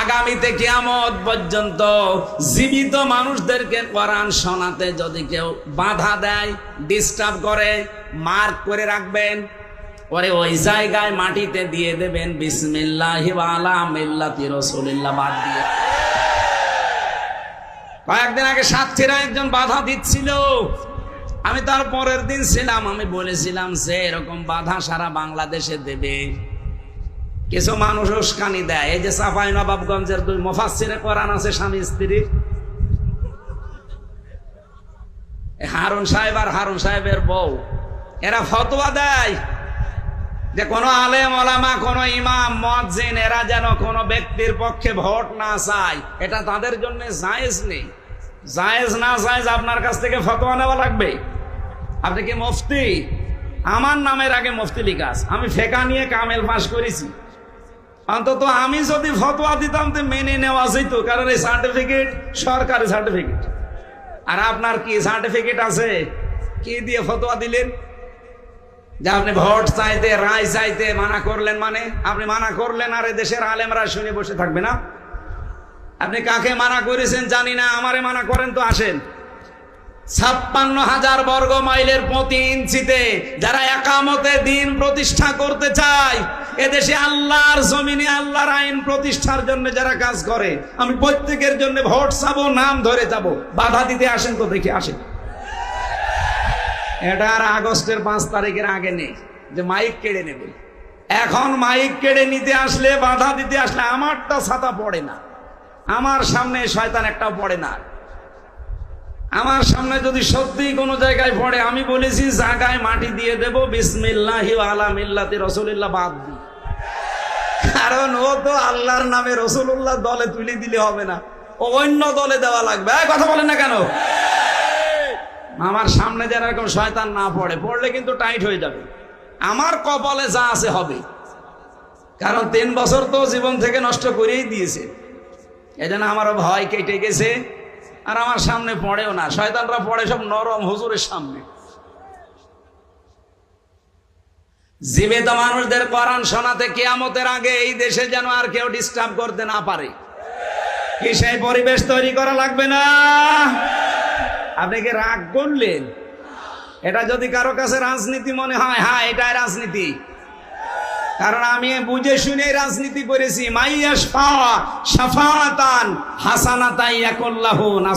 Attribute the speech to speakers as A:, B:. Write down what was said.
A: আগামীতে কিয়ামত পর্যন্ত জীবিত মানুষদেরকে কোরআন শোনাতে যদি কেউ বাধা দেয়, ডিস্টার্ব করে, মার্ক করে রাখবেন, পরে ওই জায়গায় মাটিতে দিয়ে দেবেন বিসমিল্লাহি ওয়া আলা মিল্লাতি রাসূলিল্লাহ বাদ দিয়ে। কয়েকদিন আগে সাতক্ষীরা একজন বাধা দিচ্ছিল, আমি তার পরের দিন ছিলাম, আমি বলেছিলাম যে এরকম বাধা সারা বাংলাদেশে দেবে। কিছু মানুষ উস্কানি দেয়, এই যে চাঁপাই নবাবগঞ্জের দুই মুফাসসিরে কোরআন আছে স্বামী স্ত্রী, হারুন সাহেব আর হারুন সাহেবের বউ, এরা ফতোয়া দেয় যে কোন আলেম ওলামা, কোন ইমাম মুয়াজ্জিন এরা যেন কোন ব্যক্তির পক্ষে ভোট না চায়, এটা তাদের জন্য জায়েজ নেই। জায়েজ না জায়েজ আপনার কাছ থেকে ফতোয়া নেওয়া লাগবে। আপনি কি মুফতি? আমার নামের আগে মুফতি লিখা আছে, আমি ফিকহ নিয়ে কামেল পাস করেছি। অন্তত আমি যদি ফতোয়া দিতাম তো মেনে নেওয়া যেত, কারণ এই সার্টিফিকেট সরকারি সার্টিফিকেট। আর আপনার কি সার্টিফিকেট আছে? কি দিয়ে ফতোয়া দিলেন যে আপনি ভোট চাইতে, রায় চাইতে মানা করলেন? মানে আপনি মানা করলেন আর দেশের আলেমরা শুনে বসে থাকবে না? আপনি কাকে মানা করেছেন জানি না, আমারে মানা করেন তো আসেন। 56,000 বর্গ মাইলের প্রতি ইঞ্চিতে যারা একামতে দিন প্রতিষ্ঠা করতে চায়, এদেশে আল্লাহর জমিনে আল্লাহর আইন প্রতিষ্ঠার জন্য যারা কাজ করে, আমি প্রত্যেকের জন্য ভোট চাবো, নাম ধরে যাবো, বাধা দিতে আসেন তো দেখি আসেন। এটা আর আগস্টের 5 তারিখের আগে নেই যে মাইক কেড়ে নেবে। এখন মাইক কেড়ে নিতে আসলে, বাধা দিতে আসলে আমারটা ছাতা পড়ে না, আমার সামনে শয়তান একটাও পড়ে না। আমার সামনে যদি সত্যি কোনো জায়গায় পড়ে, আমি বলেছি জায়গায় মাটি দিয়ে দেব বিসমিল্লাহি ওয়া আলা মিল্লাতি রাসূলিল্লাহ বাদ দি। কারণ ও তো আল্লাহর নামে রাসূলুল্লাহ দলে তুলে দিলে হবে না, ও অন্য দলে দেওয়া লাগবে। কথা বলেন না কেন? আমার সামনে যেন এরকম শয়তান না পড়ে, পড়লে কিন্তু টাইট হয়ে যাবে। আমার কপালে যা আছে হবে, কারণ 3 বছর তো জীবন থেকে নষ্ট করেই দিয়েছে। এজন্য আমারও ভয় কেটে গেছে, আর আমার সামনে পড়েও না। শয়তানরা পড়ে সব নরম হুজুরের সামনে। জীবিত মানুষদের কোরআন শোনাতে কিয়ামতের আগে এই দেশে যেন আর কেউ ডিস্টার্ব করতে না পারে, কি সেই পরিবেশ তৈরি করা লাগবে না? আপনি কি রাগ করলেন? এটা যদি কারো কাছে রাজনীতি মনে হয়, হ্যাঁ এটাই রাজনীতি। কারণ আমি বুঝে শুনে রাজনীতি করেছি। মাইয়াশফা শাফাআতান হাসানাতান ইয়াকুল্লাহু নাস